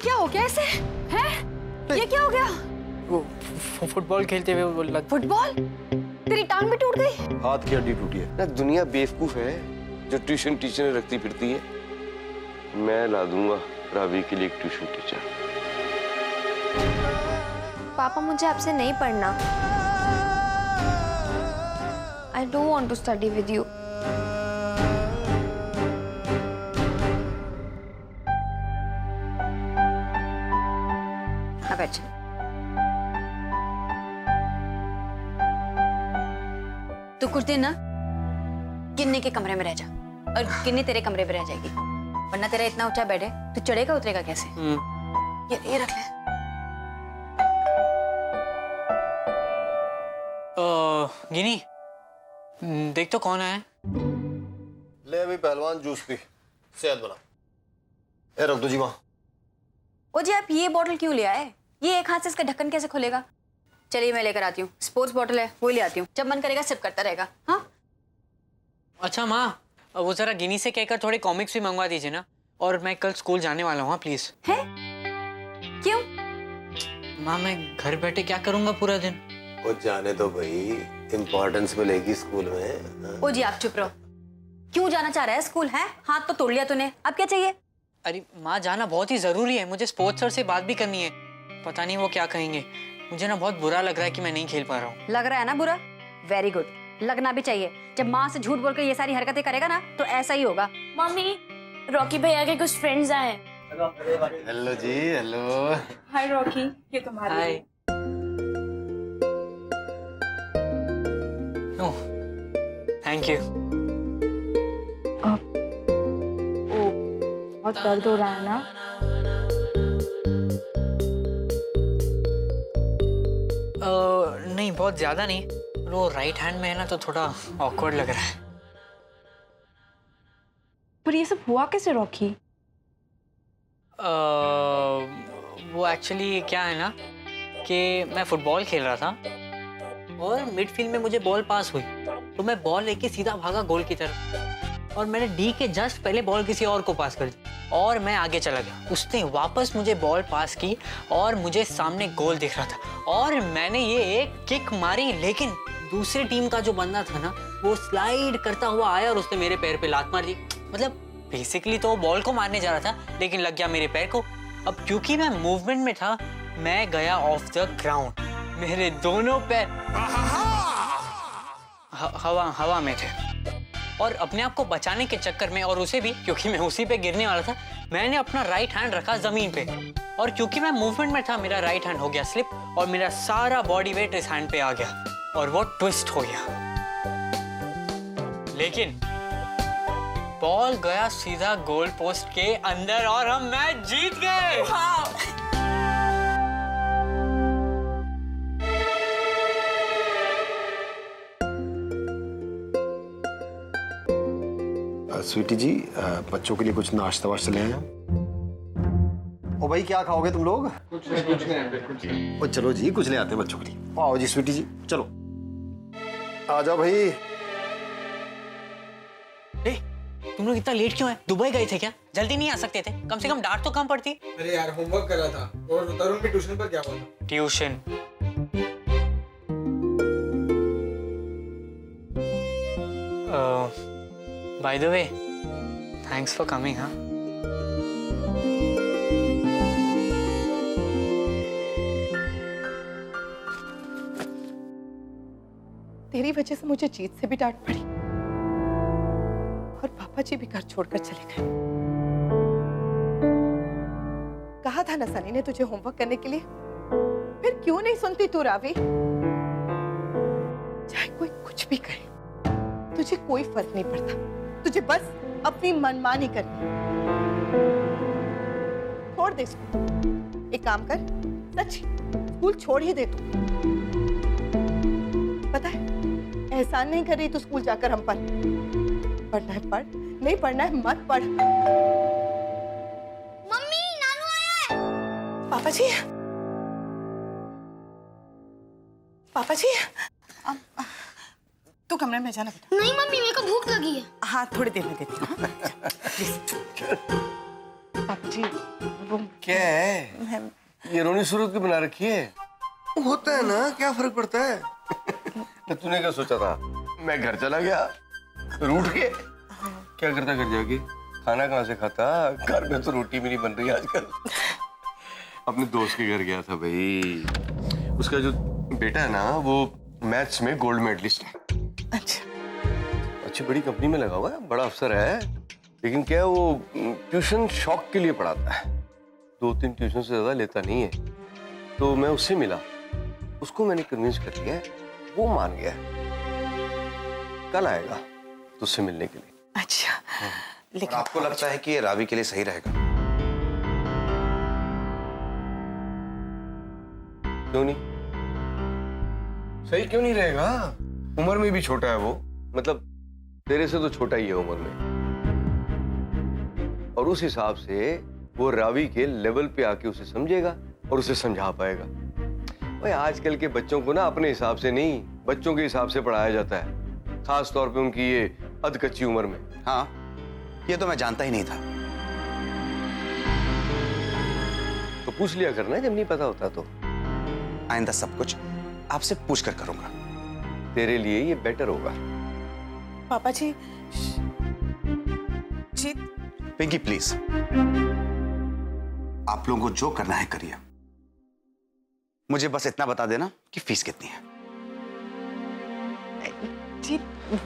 क्या हो गया इसे? हैं? ये क्या हो गया? वो फुटबॉल खेलते हुए वो लग। फुटबॉल? तेरी टांग भी टूट गई? हाथ की हड्डी टूटी है ना। दुनिया बेवकूफ है जो ट्यूशन टीचर रखती फिरती है। मैं ला दूंगा रावी के लिए एक ट्यूशन टीचर। पापा मुझे आपसे नहीं पढ़ना। I don't want to study with you. हाँ बैठ। तू कुछ दिन ना गिन्नी के कमरे में रह जा और गिन्नी तेरे कमरे में रह जाएगी, वरना तेरा इतना ऊंचा बेड है, तू चढ़ेगा उतरेगा कैसे? ये रख ले। गिनी, देख तो कौन है? ले अभी पहलवान जूस पी, सेहत बना। ए रख दो जी वहाँ। ओ जी, आप ये बोतल क्यों ले आए? ये एक हाथ से इसका ढक्कन कैसे खुलेगा? चलिए मैं लेकर आती हूँ, स्पोर्ट्स बोतल है वो ले आती हूँ, जब मन करेगा सिप करता रहेगा। हाँ अच्छा माँ, वो जरा गिनी से कहकर थोड़े कॉमिक्स भी मंगवा दीजिए ना, और मैं कल स्कूल जाने वाला हूँ प्लीज। है? क्यों? माँ मैं घर बैठे क्या करूँगा पूरा दिन? वो जाने दो भाई, इम्पोर्टेंस मिलेगी स्कूल में। ओ जी आप चुप रहो। क्यों जाना चाह रहा है स्कूल? है हाथ तो तोड़ लिया तूने, अब क्या चाहिए? अरे माँ जाना बहुत ही जरूरी है, मुझे स्पोर्ट्स सर से बात भी करनी है। पता नहीं वो क्या कहेंगे, मुझे ना बहुत बुरा लग रहा है कि मैं नहीं खेल पा रहा हूँ। लग रहा है ना बुरा? वेरी गुड, लगना भी चाहिए। जब माँ से झूठ बोल कर ये सारी हरकतें करेगा ना तो ऐसा ही होगा। मम्मी, रॉकी भैया के कुछ फ्रेंड्स आए हैं। हेलो जी, हेलो। हाय रॉकी, ये तुम्हारी। हाय। ओह, थैंक यू। बहुत दर्द हो रहा है ना? नहीं बहुत ज्यादा नहीं, वो राइट हैंड में है ना तो थोड़ा ऑकवर्ड लग रहा है। पर ये सब हुआ कैसे रॉकी? वो एक्चुअली क्या है ना कि मैं फुटबॉल खेल रहा था और मिडफील्ड में मुझे बॉल पास हुई, तो मैं बॉल लेके सीधा भागा गोल की तरफ, और मैंने डी के जस्ट पहले बॉल किसी और को पास कर दी और मैं आगे चला गया। उसने वापस मुझे बॉल पास की और मुझे सामने गोल दिख रहा था और मैंने ये एक किक मारी, लेकिन दूसरी टीम का जो बंदा था ना वो स्लाइड करता हुआ आया और उसने मेरे पैर पे लात मार दी। मतलब बेसिकली तो वो बॉल को मारने जा रहा था लेकिन लग गया मेरे पैर को। अब क्योंकि मैं मूवमेंट में था मैं गया ऑफ द ग्राउंड, मेरे दोनों पैर हवा में थे, और अपने आप को बचाने के चक्कर में और उसे भी क्योंकि मैं उसी पे गिरने वाला था, मैंने अपना राइट हैंड रखा जमीन पे, और क्योंकि मैं मूवमेंट में था मेरा राइट हैंड हो गया स्लिप और मेरा सारा बॉडी वेट इस हैंड पे आ गया और वो ट्विस्ट हो गया। लेकिन बॉल गया सीधा गोल पोस्ट के अंदर और हम मैच जीत गए। स्वीटी जी, बच्चों के लिए कुछ नाश्ता वाश्ता ले आए हैं? ओ भाई क्या खाओगे तुम लोग? कुछ नहीं। ओ चलो जी कुछ ले आते हैं बच्चों के लिए। आओ जी स्वीटी जी, चलो आ जाओ भाई। तुम लोग इतना लेट क्यों है? दुबई गए थे क्या? जल्दी नहीं आ सकते थे? कम से कम डांट तो कम पड़ती। अरे यार होमवर्क कर रहा था। और तरुण भी ट्यूशन पर क्या हुआ था? Tuition? By the way, thanks for coming. हाँ तेरी वजह से मुझे जीत से भी डांट पड़ी और पापा जी भी घर छोड़कर चले गए। कहा था ना सनी ने तुझे होमवर्क करने के लिए, फिर क्यों नहीं सुनती तू रावी? चाहे कोई कुछ भी कहे तुझे कोई फर्क नहीं पड़ता, तुझे बस अपनी मनमानी करनी। छोड़ दे स्कूल, एक काम कर, सच स्कूल छोड़ ही दे तू। पता है एहसान नहीं कर रही तू स्कूल जाकर हम पर। पढ़ना है पढ़, नहीं पढ़ना है मत पढ़। मम्मी, नानू आया है। पापा जी, पापा जी, तू कमरे में जाना बेटा। नहीं मम्मी, मेरे को भूख लगी है। हाँ थोड़ी देर में देती हूँ। पापा जी वो क्या है? ये रोनी सूरत की बना रखी है? होता है ना, क्या फर्क पड़ता है? तो तूने क्या सोचा था? मैं घर चला गया रूठ के? क्या करता घर जाके? खाना कहाँ से खाता? घर में तो रोटी भी नहीं बन रही आजकल। अपने दोस्त के घर गया था भाई। उसका जो बेटा है ना, वो मैथ्स में गोल्ड मेडलिस्ट है। अच्छा, अच्छी बड़ी कंपनी में लगा हुआ है, बड़ा अफसर है। लेकिन क्या है, वो ट्यूशन शौक के लिए पढ़ाता है। 2-3 ट्यूशन से ज्यादा लेता नहीं है। तो मैं उससे मिला, उसको मैंने कन्विंस कर लिया है, वो मान गया है। कल आएगा तुझसे मिलने के लिए। अच्छा। और लेकिन आपको लगता है कि ये रावी के लिए सही रहेगा? क्यों नहीं? सही क्यों नहीं रहेगा? उम्र में भी छोटा है वो, मतलब तेरे से तो छोटा ही है उम्र में। और उस हिसाब से वो रावी के लेवल पे आके उसे समझेगा और उसे समझा पाएगा। भाई आजकल के बच्चों को ना अपने हिसाब से नहीं, बच्चों के हिसाब से पढ़ाया जाता है, खास तौर पे उनकी ये अधकच्ची उम्र में। हाँ, ये तो मैं जानता ही नहीं था। तो पूछ लिया करना जब नहीं पता होता तो। आइंदा सब कुछ आपसे पूछ कर करूंगा। तेरे लिए ये बेटर होगा। पापा जी, जी पिंकी प्लीज, आप लोगों को जो करना है करिए। मुझे बस इतना बता देना कि फीस कितनी है। जी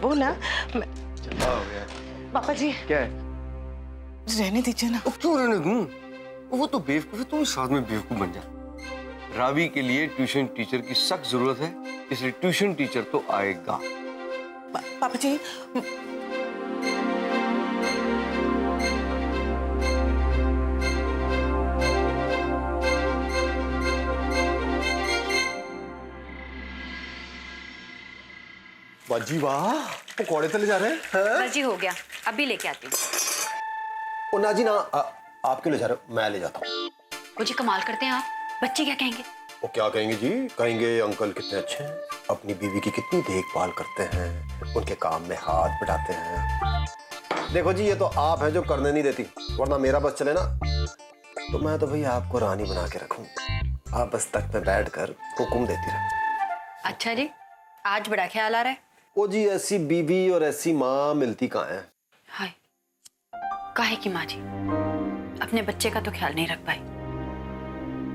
वो ना चला हो गया। पापा जी क्या है? रहने दीजिए ना। अब क्यों रहने दूं? वो तो बेवकूफ है, तू भी साथ में बेवकूफ बन जा। रावी के लिए ट्यूशन टीचर की सख्त जरूरत है, इसलिए ट्यूशन टीचर तो आएगा। पापा जी, बाजी वाह, पकौड़े तले जा रहे हैं? हाँ? बस जी हो गया, अभी लेके आती हूँ। ओ ना जी ना, आप क्यों ले जा रहे हो? मैं ले जाता हूँ। वो जी कमाल करते हैं आप, बच्चे क्या कहेंगे? वो क्या कहेंगे जी? कहेंगे अंकल कितने अच्छे हैं, अपनी बीवी की कितनी देखभाल करते हैं, उनके काम में हाथ बटाते हैं। देखो जी, ये तो आप हैं जो करने नहीं देती, वरना मेरा बस चले ना तो मैं तो भाई आपको रानी बना के रखूं। आप बस तख्त में बैठकर हुक्म देती रहे। अच्छा जी, आज बड़ा ख्याल आ रहा है। ओ जी, ऐसी बीवी और ऐसी माँ मिलती कहाँ है? हाय, काहे की माँ जी अपने बच्चे का तो ख्याल नहीं रख पाई।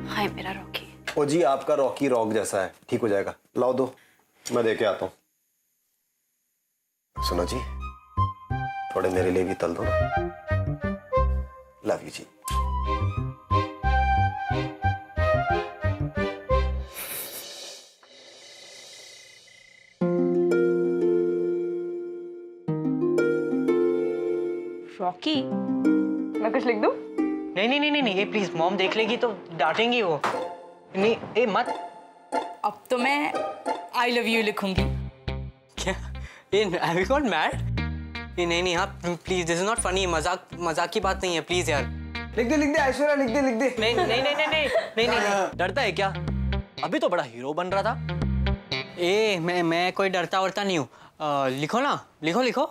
हाय मेरा रॉकी। ओ जी, आपका रॉकी रॉक जैसा है, ठीक हो जाएगा। लाओ दो, मैं दे के आता हूँ। सुनो जी, थोड़े मेरे लिए भी तल दो ना। Love you ji. रॉकी, मैं कुछ लिख दूं? नहीं नहीं नहीं नहीं, ये प्लीज मॉम देख लेगी तो डांटेंगी वो। नहीं ए मत। अब तो मैं आई लव यू लिखूंगी। क्या? ये हैव यू गॉट मैड? ये नहीं नहीं, आप please, this is not funny. मजाक की बात नहीं है, प्लीज यार। लिख दे ऐश्वर्या, लिख दे नहीं नहीं नहीं नहीं नहीं नहीं नहीं। डरता है क्या? अभी तो बड़ा हीरो बन रहा था। ए मैं कोई डरता वरता नहीं हूँ। लिखो ना, लिखो लिखो।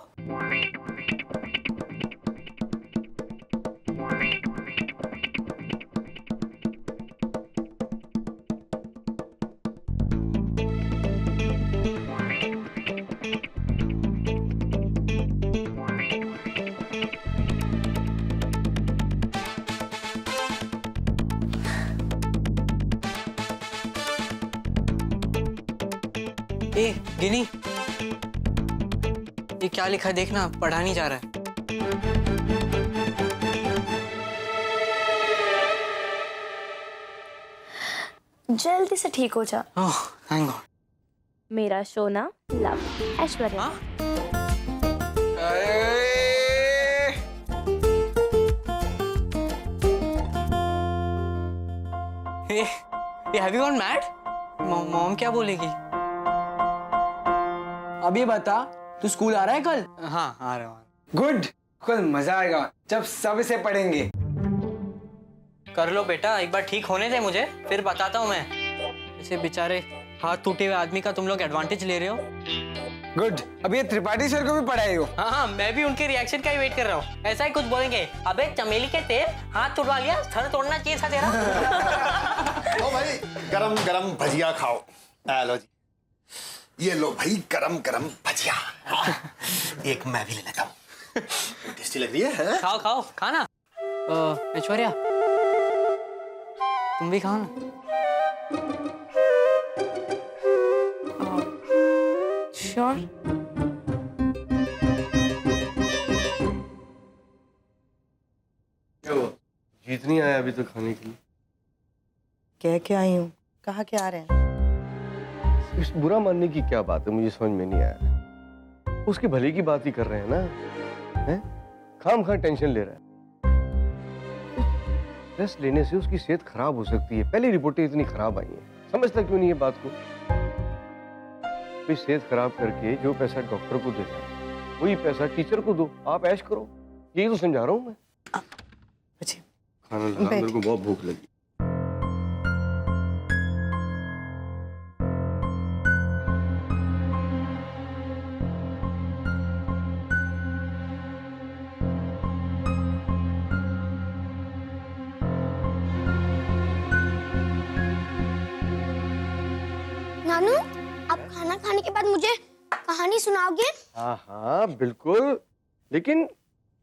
ए गिनी, ये क्या लिखा देखना, पढ़ा नहीं जा रहा है। जल्दी से ठीक हो जा। Oh thank God. मेरा सोना लव ऐश्वर्या। हाँ? ये have you gone mad? Mom क्या बोलेगी? अब ये बता, तू स्कूल आ रहा है कल? हाँ आ रहा हूँ। गुड, कल मजा आएगा जब सब इसे पढ़ेंगे। कर लो बेटा, एक बार ठीक होने दे मुझे, फिर बताता हूँ मैं। ऐसे बेचारे हाथ टूटे हुए आदमी का तुम लोग एडवांटेज ले रहे हो। गुड। अब ये त्रिपाठी सर को भी पढ़ाई हो? हाँ हाँ, मैं भी उनके रिएक्शन का ही वेट कर रहा हूँ। ऐसा ही कुछ बोलेंगे, अबे चमेली के तेल, हाथ तोड़वा लिया, सर तोड़ना चाहिए था तेरा। लो भाई गरम गरम भजिया खाओ। लो जी, ये लो भाई गरम गरम भजिया। एक मैं भी ले लेता हूँ। टेस्टी लग रही है? खाओ खाओ, खाना। ऐश्वर्या, तुम भी खाओ ना। श्योर। जीत नहीं आया अभी तो खाने के लिए। कह के आई हूँ, कहाँ के आ रहे हैं? इस बुरा मानने की क्या बात है, मुझे समझ में नहीं आया। उसके भले की बात ही कर रहे हैं ना, हैं? खाम खा टेंशन ले रहा है। रेस्ट लेने से उसकी सेहत खराब हो सकती है। पहले रिपोर्टें इतनी खराब आई हैं, समझता क्यों नहीं है बात को? भाई सेहत खराब करके जो पैसा डॉक्टर को देना है वही पैसा टीचर को दो, आप ऐश करो। यही तो समझा रहा हूँ मैं। अच्छा, खाना लगा, मेरे को बहुत भूख लगी। नानू, आप खाना खाने के बाद मुझे कहानी सुनाओगे? हाँ हाँ बिल्कुल, लेकिन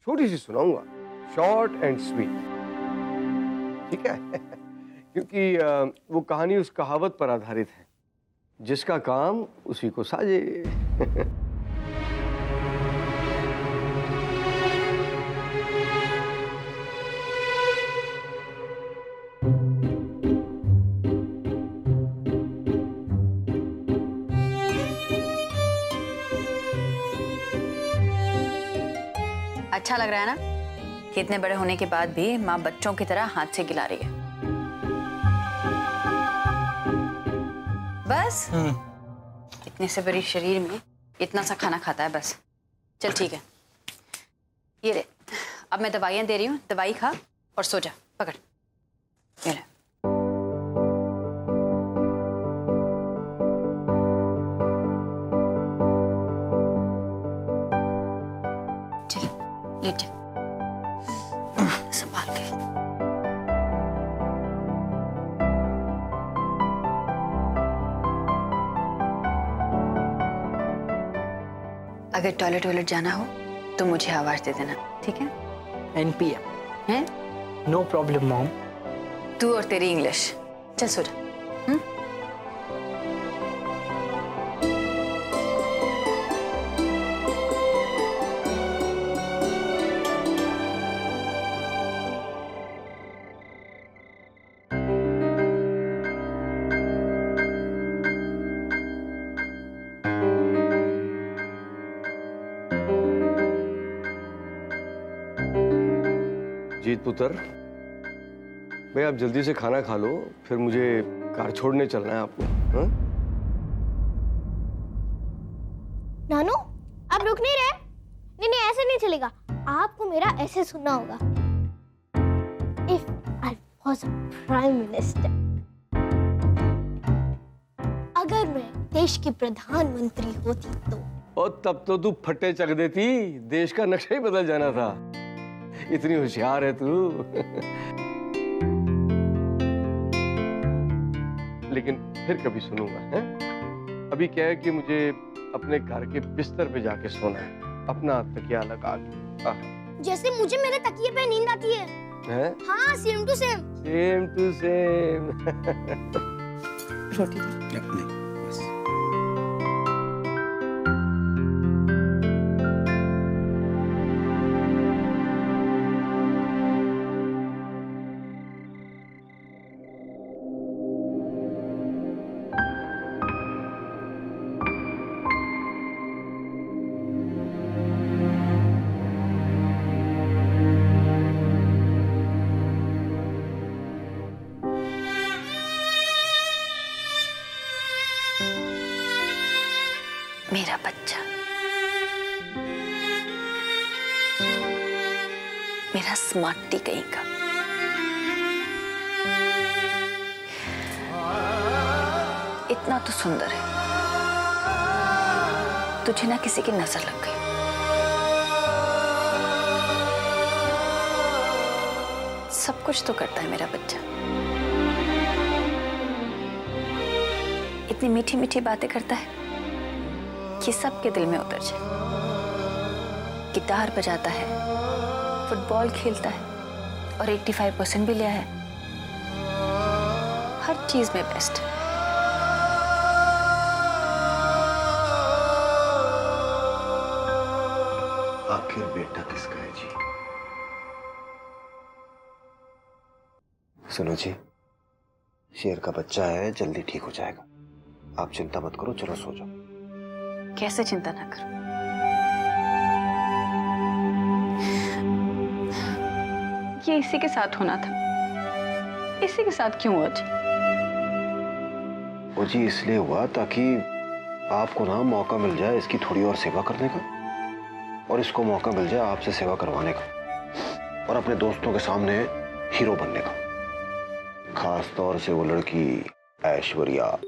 छोटी सी सुनाऊंगा, शॉर्ट एंड स्वीट, ठीक है? क्योंकि वो कहानी उस कहावत पर आधारित है, जिसका काम उसी को साजे। अच्छा लग रहा है ना कि इतने बड़े होने के बाद भी माँ बच्चों की तरह हाथ से खिला रही है। बस इतने से बड़ी शरीर में इतना सा खाना खाता है बस। चल ठीक है, ये ले, अब मैं दवाइयाँ दे रही हूँ, दवाई खा और सो जा। पकड़, ये ले। चल लेट जा, संभाल के। अगर टॉयलेट जाना हो तो मुझे आवाज दे देना, ठीक है? NPM, हैं? No problem mom. तू और तेरी इंग्लिश। चल सो जा। जीत पुत्र, भाई आप जल्दी से खाना खा लो, फिर मुझे कार छोड़ने चलना है आपको। हाँ? नानू, आप रुक नहीं रहे? नहीं नहीं, ऐसे नहीं चलेगा। आपको मेरा ऐसे सुनना होगा। If I was a prime minister, अगर मैं देश की प्रधानमंत्री होती तो। और तब तो तू फट्टे चक देती, देश का नक्शा ही बदल जाना था। इतनी होशियार है तू। लेकिन फिर कभी सुनूंगा, हैं? अभी क्या है कि मुझे अपने घर के बिस्तर पे जाके सोना है, अपना तकिया लगा के। जैसे मुझे मेरे तकिए पे नींद आती है। हैं? हाँ, same to same. Same to same. रोटी नहीं बस। मेरा बच्चा, मेरा स्मार्टी कहीं का। इतना तो सुंदर है, तुझे ना किसी की नजर लग गई। सब कुछ तो करता है मेरा बच्चा, इतनी मीठी मीठी बातें करता है कि सबके दिल में उतर जाए। गिटार बजाता है, फुटबॉल खेलता है और 85% भी लिया है। हर चीज में बेस्ट। आखिर बेटा किसका है जी? सुनो जी, शेर का बच्चा है, जल्दी ठीक हो जाएगा। आप चिंता मत करो, चलो सो जाओ। कैसे चिंता ना करो? ये इसी के साथ होना था, इसी के साथ क्यों हुआ जी? वो जी इसलिए हुआ ताकि आपको ना मौका मिल जाए इसकी थोड़ी और सेवा करने का, और इसको मौका मिल जाए आपसे सेवा करवाने का और अपने दोस्तों के सामने हीरो बनने का। खास तौर से वो लड़की ऐश्वर्या।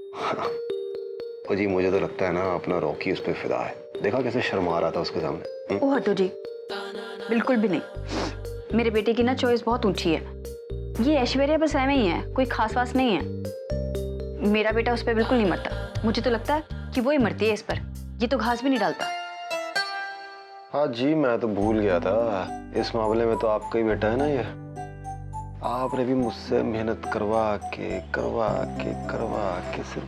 वो जी मुझे तो लगता है ना अपना रॉकी उस पर फिदा है। देखा कैसे शर्मा रहा था उसके सामने। ओ हटो जी, बिल्कुल भी नहीं। मेरे बेटे की ना चॉइस बहुत ऊंची है। ये ऐश्वर्या बस ऐਵੇਂ ही है, कोई खास वास नहीं है। मेरा बेटा उस पर बिल्कुल नहीं मरता। मुझे तो लगता है कि वो ही मरती है इस पर। ये तो घास भी नहीं डालता। हाँ जी, मैं तो भूल गया था, इस मामले में तो आपका ही बेटा है ना ये। आपने भी मुझसे मेहनत करवा के सिर्फ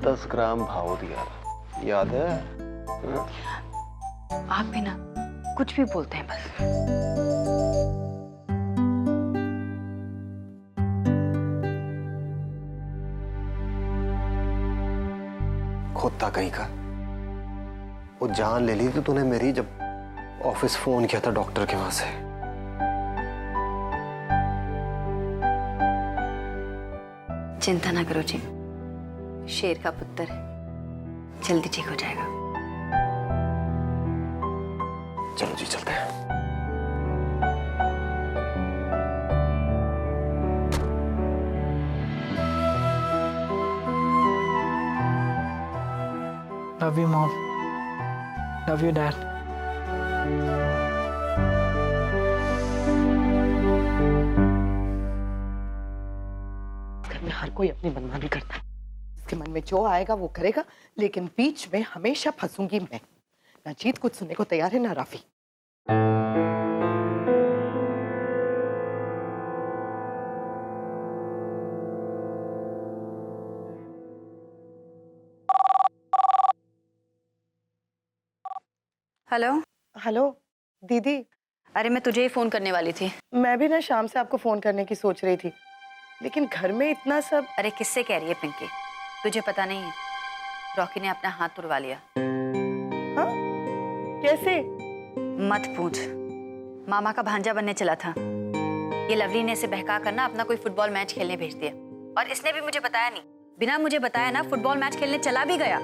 10 ग्राम भाव दिया था, याद है? हाँ? आप भी ना कुछ भी बोलते हैं बस। खोता कहीं का। वो जान ले ली तो तूने मेरी, जब ऑफिस फोन किया था डॉक्टर के वहां से। चिंता ना करो जी, शेर का पुत्र है, जल्दी ठीक हो जाएगा। चलो जी चलते हैं। Love you, Mom. Love you, Dad. घर में हर कोई अपनी मनमानी करता है। इसके मन में जो आएगा वो करेगा, लेकिन बीच में हमेशा फंसूंगी मैं। ना जीत कुछ सुनने को तैयार है, ना राफी। हेलो। हेलो दीदी। अरे मैं तुझे ही फोन करने वाली थी। मैं भी ना शाम से आपको फोन करने की सोच रही थी, लेकिन घर में इतना सब। अरे किससे कह रही है पिंकी? तुझे पता नहीं है, रॉकी ने अपना हाथ तुड़वा लिया। हाँ? कैसे? मत पूछ। मामा का भांजा बनने चला था। ये लवली ने इसे बहका कर ना अपना कोई फुटबॉल मैच खेलने भेज दिया, और इसने भी मुझे बताया नहीं। बिना मुझे बताया ना फुटबॉल मैच खेलने चला भी गया।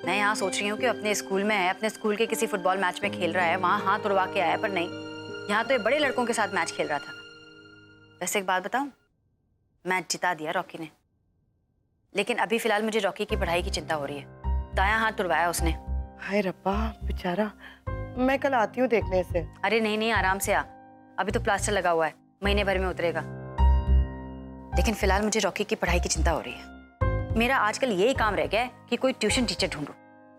मैं यहाँ सोच रही हूँ कि अपने स्कूल में है, अपने स्कूल के किसी फुटबॉल मैच में खेल रहा है, वहाँ हाथ उड़वा के आया, पर नहीं, यहाँ तो ये बड़े लड़कों के साथ मैच खेल रहा था। वैसे एक बात बताऊँ, मैच जिता दिया रॉकी ने, लेकिन अभी फिलहाल मुझे रॉकी की पढ़ाई की चिंता हो रही है। दायां हाथ तुड़वाया उसने। हाय रब्बा बेचारा। मैं कल आती हूँ देखने से। अरे नहीं नहीं, आराम से आ, अभी तो प्लास्टर लगा हुआ है, महीने भर में उतरेगा। लेकिन फिलहाल मुझे रॉकी की पढ़ाई की चिंता हो रही है। मेरा आजकल यही काम रह गया है कि कोई ट्यूशन टीचर ढूंढूं।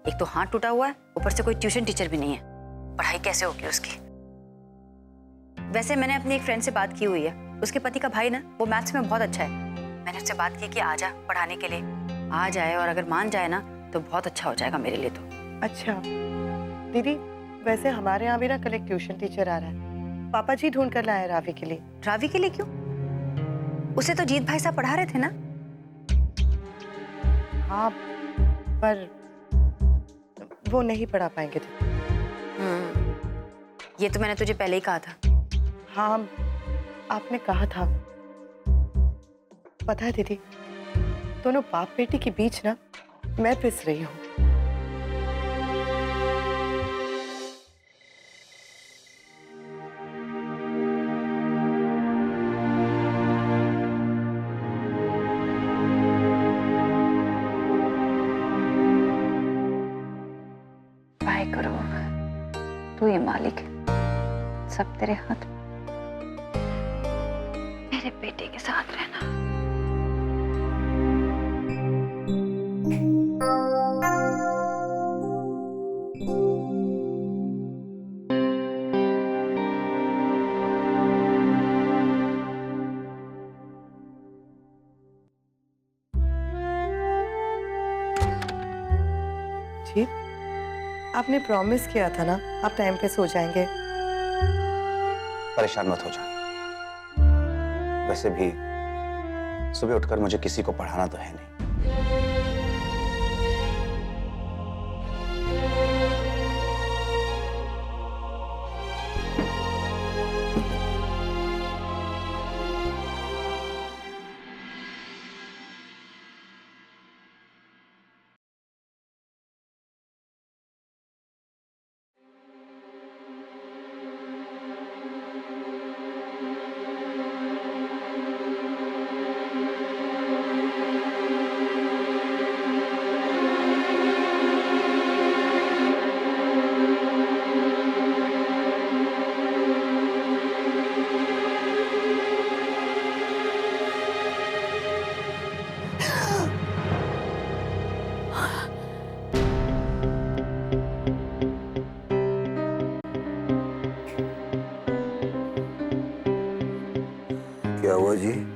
एक तो हाथ टूटा हुआ है, ऊपर से कोई ट्यूशन टीचर भी नहीं है। पढ़ाई कैसे होगी उसकी? वैसे मैंने अपनी एक फ्रेंड से बात की हुई है, उसके पति का भाई ना वो मैथ्स में बहुत अच्छा है। मैंने उससे बात की कि आ जा पढ़ाने के लिए। आ जाए, और अगर मान जाए ना तो बहुत अच्छा हो जाएगा मेरे लिए तो। अच्छा दीदी, वैसे हमारे यहाँ भी ना कल एक ट्यूशन टीचर आ रहा है। पापा जी ढूंढ कर लाए हैं रावी के लिए। रावी के लिए क्यों? उसे तो जीत भाई साहब पढ़ा रहे थे ना। हाँ, पर वो नहीं पढ़ा पाएंगे थे। ये तो मैंने तुझे पहले ही कहा था। हाँ, आपने कहा था। पता है दीदी, दोनों बाप बेटी के बीच ना मैं पिस रही हूँ। तू ही मालिक है, सब तेरे हाथ में। मेरे बेटे के साथ रहना। जी, आपने प्रॉमिस किया था ना आप टाइम पे सो जाएंगे। परेशान मत हो जा। वैसे भी सुबह उठकर मुझे किसी को पढ़ाना तो है नहीं। क्या हुआ जी?